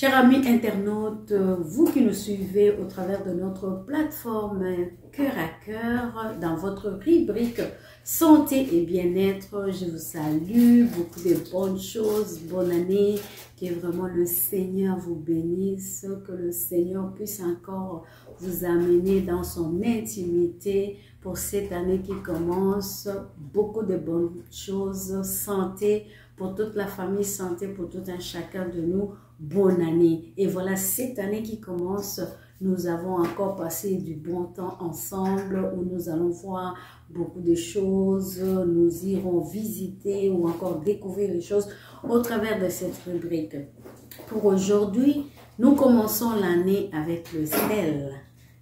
Chers amis internautes, vous qui nous suivez au travers de notre plateforme Cœur à Cœur, dans votre rubrique Santé et Bien-être, je vous salue, beaucoup de bonnes choses, bonne année, que vraiment le Seigneur vous bénisse, que le Seigneur puisse encore vous amener dans son intimité pour cette année qui commence, beaucoup de bonnes choses, santé pour toute la famille, santé pour tout un chacun de nous. Bonne année. Et voilà, cette année qui commence, nous avons encore passé du bon temps ensemble où nous allons voir beaucoup de choses, nous irons visiter ou encore découvrir les choses au travers de cette rubrique. Pour aujourd'hui, nous commençons l'année avec le sel.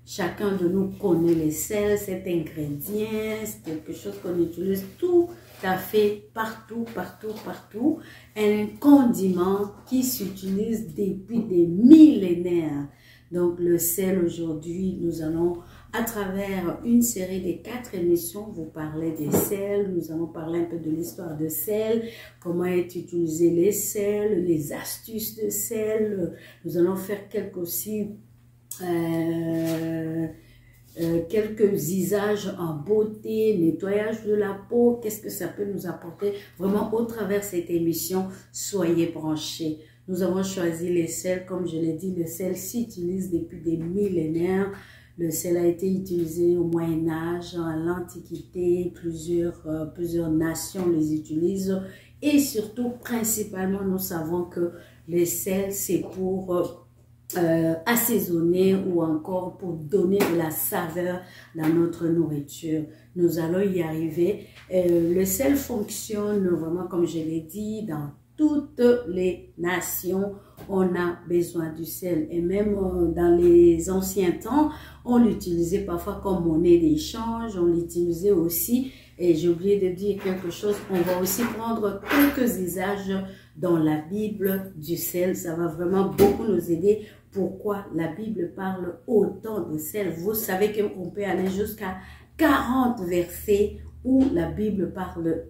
Chacun de nous connaît le sel, cet ingrédient, c'est quelque chose qu'on utilise tout à fait partout. Un condiment qui s'utilise depuis des millénaires. Donc le sel, aujourd'hui, nous allons, à travers une série de 4 émissions, vous parler des sels. Nous allons parler un peu de l'histoire de sel, comment est utilisé les sels, les astuces de sel. Nous allons faire quelques usages en beauté, nettoyage de la peau, qu'est-ce que ça peut nous apporter vraiment au travers de cette émission. Soyez branchés. Nous avons choisi les sels, comme je l'ai dit, le sel s'utilise depuis des millénaires. Le sel a été utilisé au Moyen-Âge, à l'Antiquité, plusieurs nations les utilisent. Et surtout, principalement, nous savons que le sel, c'est pour assaisonner ou encore pour donner de la saveur dans notre nourriture. Nous allons y arriver. Le sel fonctionne vraiment, comme je l'ai dit, dans toutes les nations. On a besoin du sel. Et même dans les anciens temps, on l'utilisait parfois comme monnaie d'échange. On l'utilisait aussi. Et j'ai oublié de dire quelque chose. On va aussi prendre quelques usages dans la Bible du sel. Ça va vraiment beaucoup nous aider. Pourquoi la Bible parle autant de sel? Vous savez qu'on peut aller jusqu'à 40 versets où la Bible parle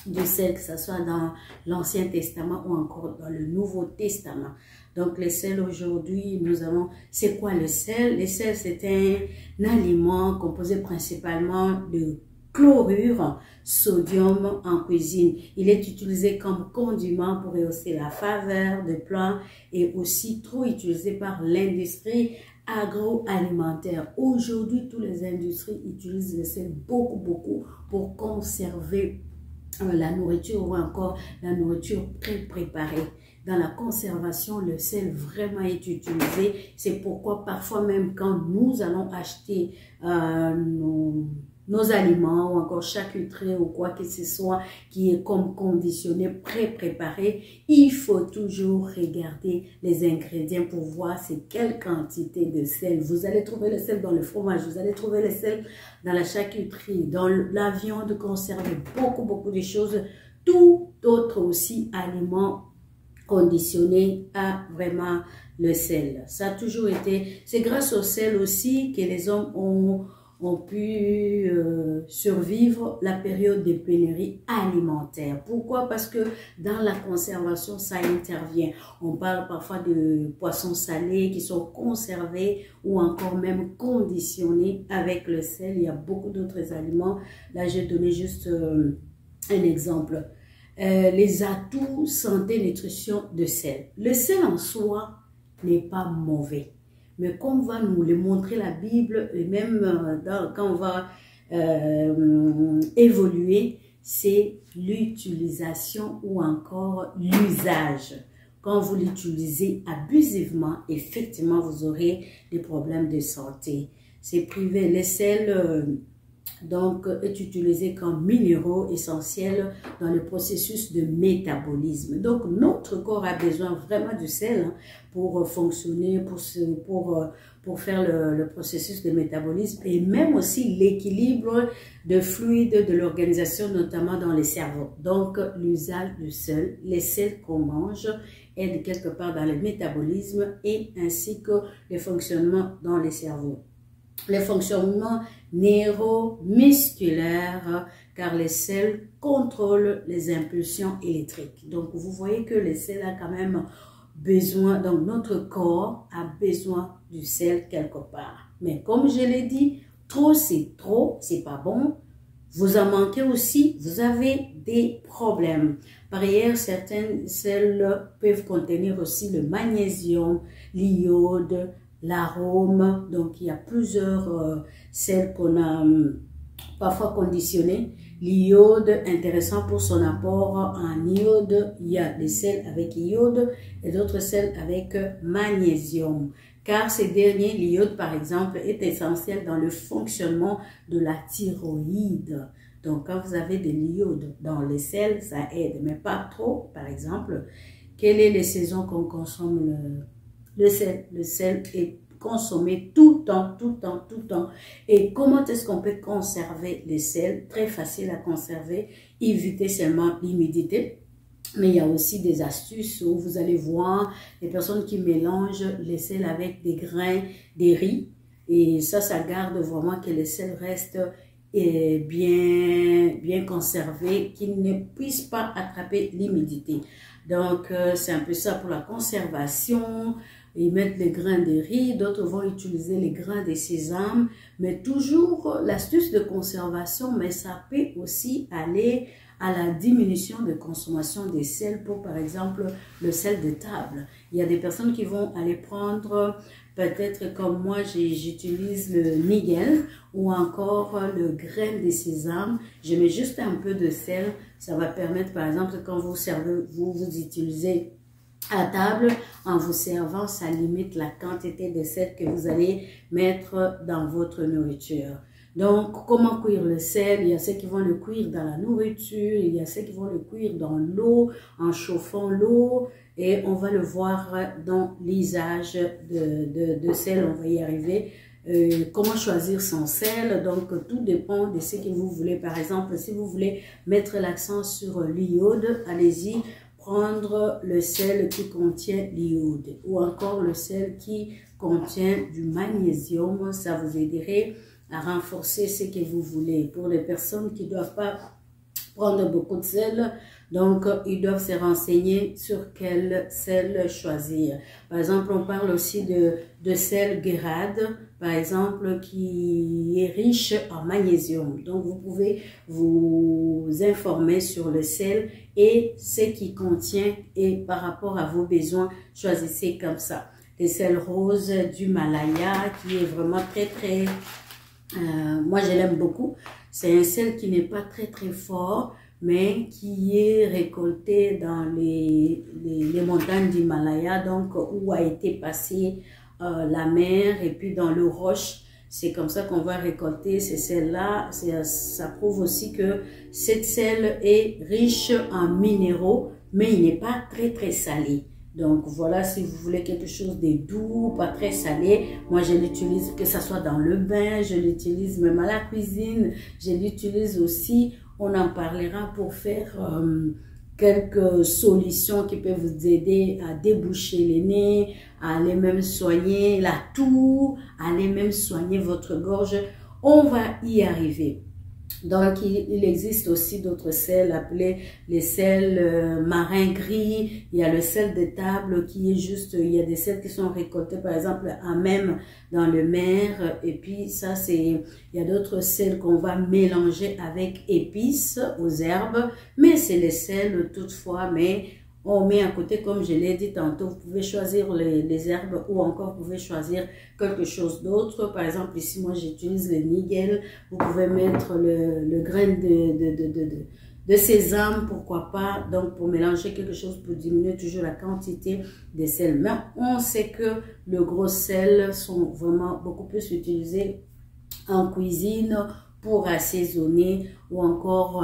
du sel, que ce soit dans l'Ancien Testament ou encore dans le Nouveau Testament. Donc le sel aujourd'hui, nous allons... C'est quoi le sel? Le sel, c'est un aliment composé principalement de chlorure, sodium en cuisine. Il est utilisé comme condiment pour rehausser la faveur des plats et aussi trop utilisé par l'industrie agroalimentaire. Aujourd'hui, toutes les industries utilisent le sel beaucoup pour conserver la nourriture ou encore la nourriture pré-préparée. Dans la conservation, le sel vraiment est utilisé. C'est pourquoi parfois même quand nous allons acheter nos aliments ou encore charcuterie ou quoi que ce soit qui est comme conditionné, pré-préparé, il faut toujours regarder les ingrédients pour voir c'est quelle quantité de sel. Vous allez trouver le sel dans le fromage, vous allez trouver le sel dans la charcuterie, dans la viande conservée, beaucoup de choses. Tout autre aussi aliment conditionné à vraiment le sel. Ça a toujours été, c'est grâce au sel aussi que les hommes ont pu survivre la période des pénuries alimentaires. Pourquoi? Parce que dans la conservation, ça intervient. On parle parfois de poissons salés qui sont conservés ou encore même conditionnés avec le sel. Il y a beaucoup d'autres aliments. Là, j'ai donné juste un exemple. Les atouts santé nutrition de sel. Le sel en soi n'est pas mauvais. Mais comme va nous le montrer la Bible, et même quand on va évoluer, c'est l'utilisation ou encore l'usage. Quand vous l'utilisez abusivement, effectivement, vous aurez des problèmes de santé. C'est privé. Le sel donc est utilisé comme minéraux essentiels dans le processus de métabolisme. Donc notre corps a besoin vraiment du sel pour fonctionner, pour faire le processus de métabolisme et même aussi l'équilibre de fluides de l'organisation, notamment dans les cerveaux. Donc l'usage du sel, les sels qu'on mange aide quelque part dans le métabolisme et ainsi que le fonctionnement dans les cerveaux. Le fonctionnement neuromusculaire, car les sels contrôlent les impulsions électriques. Donc, vous voyez que le sel a quand même besoin, donc notre corps a besoin du sel quelque part. Mais comme je l'ai dit, trop, c'est pas bon. Vous en manquez aussi, vous avez des problèmes. Par ailleurs, certaines sels peuvent contenir aussi le magnésium, l'iode, l'arôme. Donc, il y a plusieurs sels qu'on a parfois conditionnés. L'iode, intéressant pour son apport en iode. Il y a des sels avec iode et d'autres sels avec magnésium. Car ces derniers, l'iode par exemple, est essentiel dans le fonctionnement de la thyroïde. Donc, quand vous avez de l'iode dans les sels, ça aide, mais pas trop. Par exemple, quelles sont les saisons qu'on consomme le sel? Le sel est consommé tout le temps, tout le temps, tout le temps. Et comment est-ce qu'on peut conserver les sels? Très facile à conserver, éviter seulement l'humidité. Mais il y a aussi des astuces où vous allez voir les personnes qui mélangent les sels avec des grains, des riz. Et ça garde vraiment que les sels restent bien conservés, qu'ils ne puissent pas attraper l'humidité. Donc, c'est un peu ça pour la conservation. Ils mettent les grains de riz, d'autres vont utiliser les grains de sésame. Mais toujours l'astuce de conservation, mais ça peut aussi aller à la diminution de consommation des sels pour, par exemple, le sel de table. Il y a des personnes qui vont aller prendre, peut-être comme moi, j'utilise le nigel ou encore le grain de sésame. Je mets juste un peu de sel. Ça va permettre, par exemple, quand vous servez, vous utilisez à table, en vous servant, ça limite la quantité de sel que vous allez mettre dans votre nourriture. Donc, comment cuire le sel? Il y a ceux qui vont le cuire dans la nourriture, il y a ceux qui vont le cuire dans l'eau, en chauffant l'eau, et on va le voir dans l'usage de sel, on va y arriver. Comment choisir son sel? Donc, tout dépend de ce que vous voulez. Par exemple, si vous voulez mettre l'accent sur l'iode, allez-y, prendre le sel qui contient l'iode, ou encore le sel qui contient du magnésium, ça vous aiderait à renforcer ce que vous voulez. Pour les personnes qui ne doivent pas prendre beaucoup de sel, donc ils doivent se renseigner sur quel sel choisir. Par exemple, on parle aussi de sel Guérade, par exemple, qui est riche en magnésium. Donc, vous pouvez vous informer sur le sel et ce qu'il contient, et par rapport à vos besoins, choisissez comme ça. Le sel rose du Malaya, qui est vraiment très moi je l'aime beaucoup. C'est un sel qui n'est pas très fort, mais qui est récolté dans les montagnes d'Himalaya, donc où a été passée la mer, et puis dans le roche. C'est comme ça qu'on va récolter ces sels-là. Ça prouve aussi que cette sel est riche en minéraux, mais il n'est pas très salé. Donc voilà, si vous voulez quelque chose de doux, pas très salé, moi je l'utilise que ce soit dans le bain, je l'utilise même à la cuisine, je l'utilise aussi, on en parlera pour faire quelques solutions qui peuvent vous aider à déboucher les nez, à aller même soigner la toux, à aller même soigner votre gorge. On va y arriver. Donc, il existe aussi d'autres sels appelés les sels marins gris. Il y a le sel de table qui est juste, il y a des sels qui sont récoltés par exemple à même dans le mer. Et puis ça, il y a d'autres sels qu'on va mélanger avec épices aux herbes. Mais c'est les sels toutefois, mais on met à côté, comme je l'ai dit tantôt, vous pouvez choisir les herbes ou encore vous pouvez choisir quelque chose d'autre. Par exemple, ici, moi, j'utilise le nigel. Vous pouvez mettre le grain de sésame, pourquoi pas. Donc, pour mélanger quelque chose, pour diminuer toujours la quantité de sel. Mais on sait que le gros sel sont vraiment beaucoup plus utilisés en cuisine pour assaisonner ou encore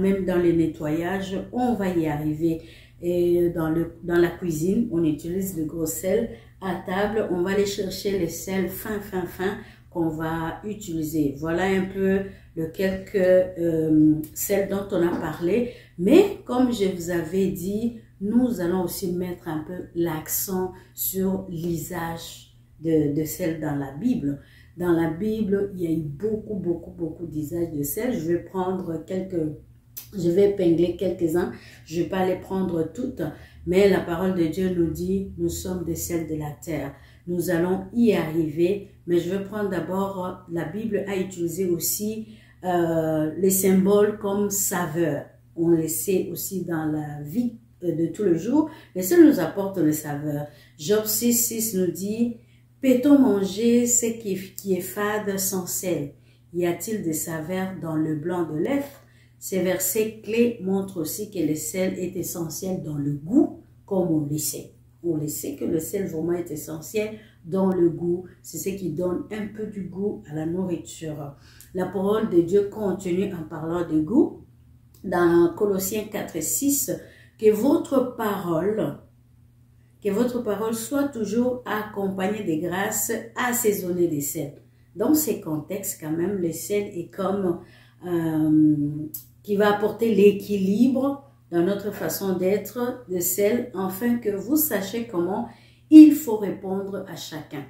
même dans le nettoyage. On va y arriver. Et dans la cuisine, on utilise le gros sel. À table, on va aller chercher les sels fin qu'on va utiliser. Voilà un peu quelques sels dont on a parlé. Mais comme je vous avais dit, nous allons aussi mettre un peu l'accent sur l'usage de sel dans la Bible. Dans la Bible, il y a eu beaucoup d'usages de sel. Je vais prendre quelques Je vais épingler quelques-uns, je ne vais pas les prendre toutes, mais la parole de Dieu nous dit, nous sommes des sels de la terre. Nous allons y arriver, mais je vais prendre d'abord, la Bible a utilisé aussi les symboles comme saveur. On le sait aussi dans la vie de tous les jours, les sels nous apportent le saveur. Job 6,6 nous dit, peut-on manger ce qui est fade sans sel? Y a-t-il de saveur dans le blanc de l'œuf? Ces versets clés montrent aussi que le sel est essentiel dans le goût, comme on le sait. On le sait que le sel vraiment est essentiel dans le goût. C'est ce qui donne un peu du goût à la nourriture. La parole de Dieu continue en parlant de goût. Dans Colossiens 4,6, que votre parole soit toujours accompagnée de grâce, assaisonnée de sel. Dans ces contextes, quand même, le sel est comme qui va apporter l'équilibre dans notre façon d'être de sel, afin que vous sachiez comment il faut répondre à chacun.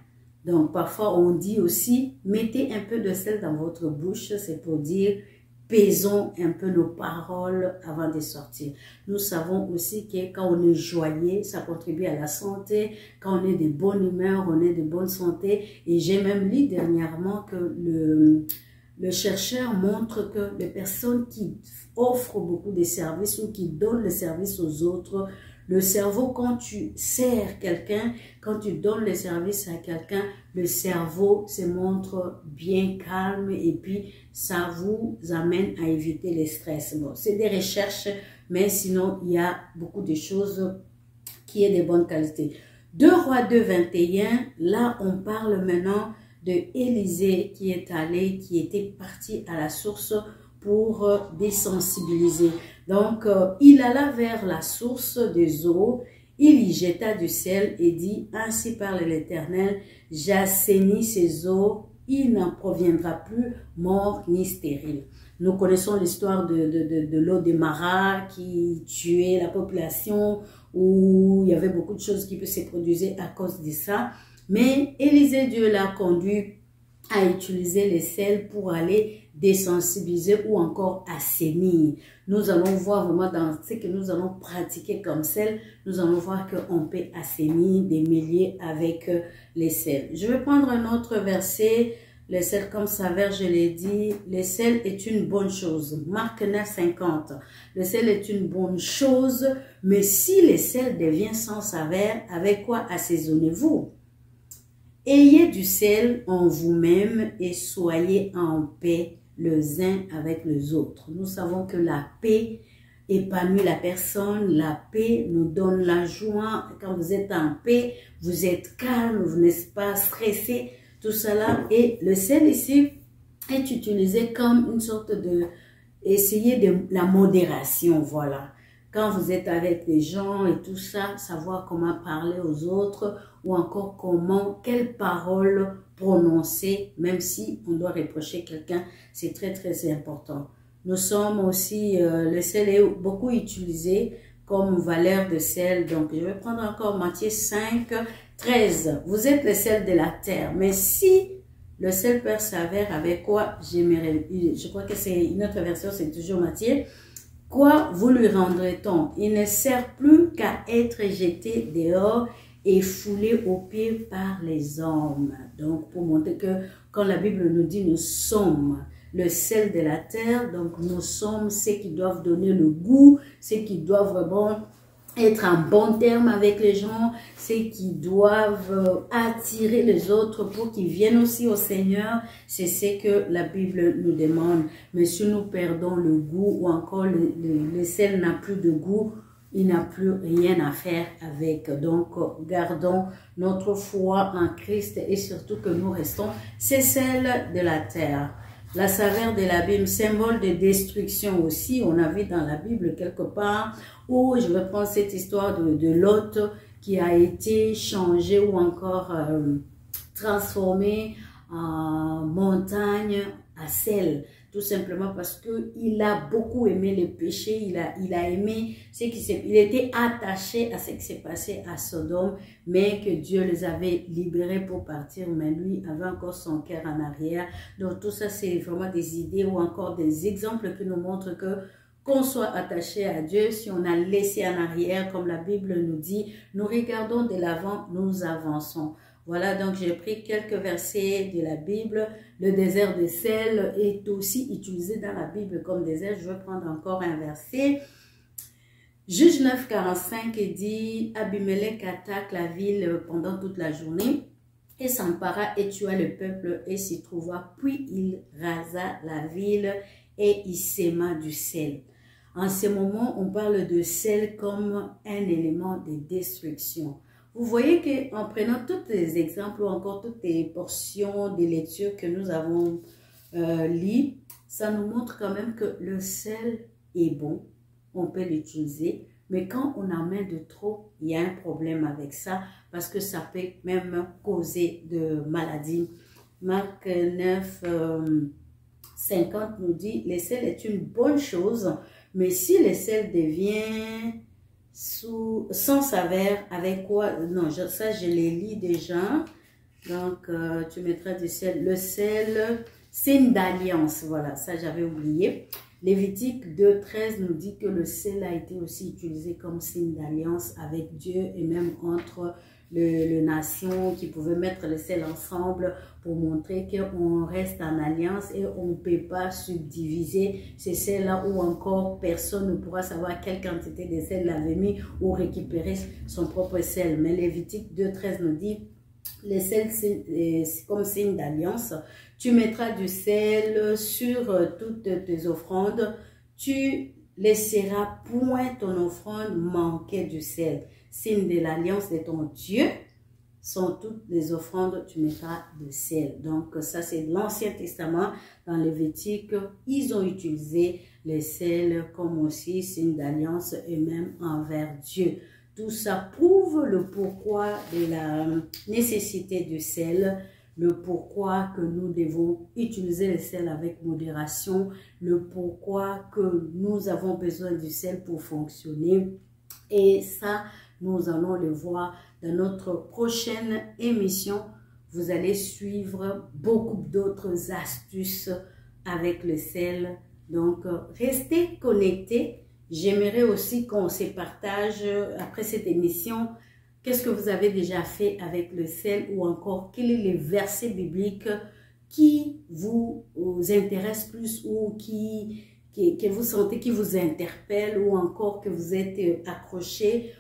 Donc, parfois, on dit aussi, mettez un peu de sel dans votre bouche, c'est pour dire, pesons un peu nos paroles avant de sortir. Nous savons aussi que quand on est joyeux, ça contribue à la santé. Quand on est de bonne humeur, on est de bonne santé. Et j'ai même lu dernièrement que le chercheur montre que les personnes qui offrent beaucoup de services ou qui donnent le service aux autres, le cerveau, quand tu sers quelqu'un, quand tu donnes le service à quelqu'un, le cerveau se montre bien calme et puis ça vous amène à éviter le stress. Bon, c'est des recherches, mais sinon, il y a beaucoup de choses qui est de bonne qualité. 2 Rois 2, 21, là, on parle maintenant de Élisée qui est allé, qui était parti à la source pour désensibiliser. Donc, il alla vers la source des eaux, il y jeta du sel et dit, ainsi parle l'Éternel, j'assainis ces eaux, il n'en proviendra plus mort ni stérile. Nous connaissons l'histoire de l'eau de Mara qui tuait la population, où il y avait beaucoup de choses qui se produisaient à cause de ça. Mais Élisée, Dieu l'a conduit à utiliser les sels pour aller désensibiliser ou encore assainir. Nous allons voir vraiment dans ce que nous allons pratiquer comme sel, nous allons voir qu'on peut assainir des milliers avec les sels. Je vais prendre un autre verset, le sel comme saveur, je l'ai dit, le sel est une bonne chose. Marc 9, 50. Le sel est une bonne chose, mais si le sel devient sans saveur, avec quoi assaisonnez-vous? Ayez du sel en vous-même et soyez en paix les uns avec les autres. Nous savons que la paix épanouit la personne, la paix nous donne la joie. Quand vous êtes en paix, vous êtes calme, vous n'êtes pas stressé, tout cela. Et le sel ici est utilisé comme une sorte de, essayer de la modération, voilà. Quand vous êtes avec les gens et tout ça, savoir comment parler aux autres ou encore comment, quelles paroles prononcer, même si on doit reprocher quelqu'un, c'est très très important. Nous sommes aussi, le sel est beaucoup utilisé comme valeur de sel. Donc, je vais prendre encore Matthieu 5, 13. Vous êtes le sel de la terre, mais si le sel perd saveur, avec quoi j'aimerais, je crois que c'est une autre version, c'est toujours Matthieu. Quoi vous lui rendrait-on? Il ne sert plus qu'à être jeté dehors et foulé aux pieds par les hommes. Donc, pour montrer que quand la Bible nous dit nous sommes le sel de la terre, donc nous sommes ceux qui doivent donner le goût, ceux qui doivent vraiment être en bon terme avec les gens, ceux qui doivent attirer les autres pour qu'ils viennent aussi au Seigneur. C'est ce que la Bible nous demande. Mais si nous perdons le goût ou encore le sel n'a plus de goût, il n'a plus rien à faire avec. Donc, gardons notre foi en Christ et surtout que nous restons ces sels de la terre. La saveur de l'abîme, symbole de destruction aussi, on a vu dans la Bible quelque part, où je vais prendre cette histoire de Lot qui a été changé ou encore transformé en montagne à sel. Tout simplement parce qu'il a beaucoup aimé le péché, il a aimé ce qui s'est... Il était attaché à ce qui s'est passé à Sodome, mais que Dieu les avait libérés pour partir, mais lui avait encore son cœur en arrière. Donc tout ça, c'est vraiment des idées ou encore des exemples qui nous montrent que qu'on soit attaché à Dieu, si on a laissé en arrière, comme la Bible nous dit, nous regardons de l'avant, nous avançons. Voilà, donc j'ai pris quelques versets de la Bible. Le désert de sel est aussi utilisé dans la Bible comme désert. Je vais prendre encore un verset. Juge 9, 45 dit, Abimelech attaque la ville pendant toute la journée et s'empara et tua le peuple et s'y trouva. Puis il rasa la ville et il sema du sel. En ce moment, on parle de sel comme un élément de destruction. Vous voyez qu'en prenant tous les exemples ou encore toutes les portions de lecture que nous avons lues, ça nous montre quand même que le sel est bon, on peut l'utiliser, mais quand on en met de trop, il y a un problème avec ça parce que ça peut même causer de maladies. Marc 9, 50 nous dit, le sel est une bonne chose, mais si le sel devient sans saveur, avec quoi? Non, ça je l'ai lu déjà. Donc, tu mettras du sel. Le sel, signe d'alliance. Voilà, ça j'avais oublié. Lévitique 2.13 nous dit que le sel a été aussi utilisé comme signe d'alliance avec Dieu et même entre les nations qui pouvaient mettre le sel ensemble pour montrer qu'on reste en alliance et on ne peut pas subdiviser ces sels-là ou encore personne ne pourra savoir quelle quantité de sel l'avait mis ou récupérer son propre sel. Mais Lévitique 2.13 nous dit le sel c'est comme signe d'alliance. Tu mettras du sel sur toutes tes offrandes. Tu laisseras point ton offrande manquer du sel. Signe de l'alliance de ton Dieu sont toutes les offrandes, tu mettras du sel. Donc ça c'est l'Ancien Testament. Dans Lévitique, ils ont utilisé le sel comme aussi signe d'alliance et même envers Dieu. Tout ça prouve le pourquoi de la nécessité du sel, le pourquoi que nous devons utiliser le sel avec modération, le pourquoi que nous avons besoin du sel pour fonctionner. Et ça, nous allons le voir dans notre prochaine émission. Vous allez suivre beaucoup d'autres astuces avec le sel. Donc, restez connectés. J'aimerais aussi qu'on se partage après cette émission. Qu'est-ce que vous avez déjà fait avec le sel ou encore quel est le verset biblique qui vous intéresse plus ou que vous sentez qui vous interpelle ou encore que vous êtes accroché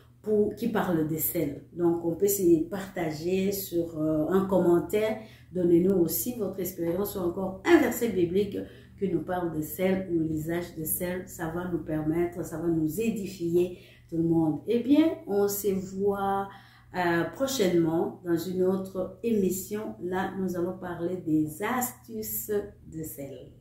qui parle de sel. Donc, on peut se partager sur un commentaire. Donnez-nous aussi votre expérience ou encore un verset biblique qui nous parle de sel ou l'usage de sel. Ça va nous permettre, ça va nous édifier tout le monde. Eh bien, on se voit prochainement dans une autre émission. Là, nous allons parler des astuces de sel.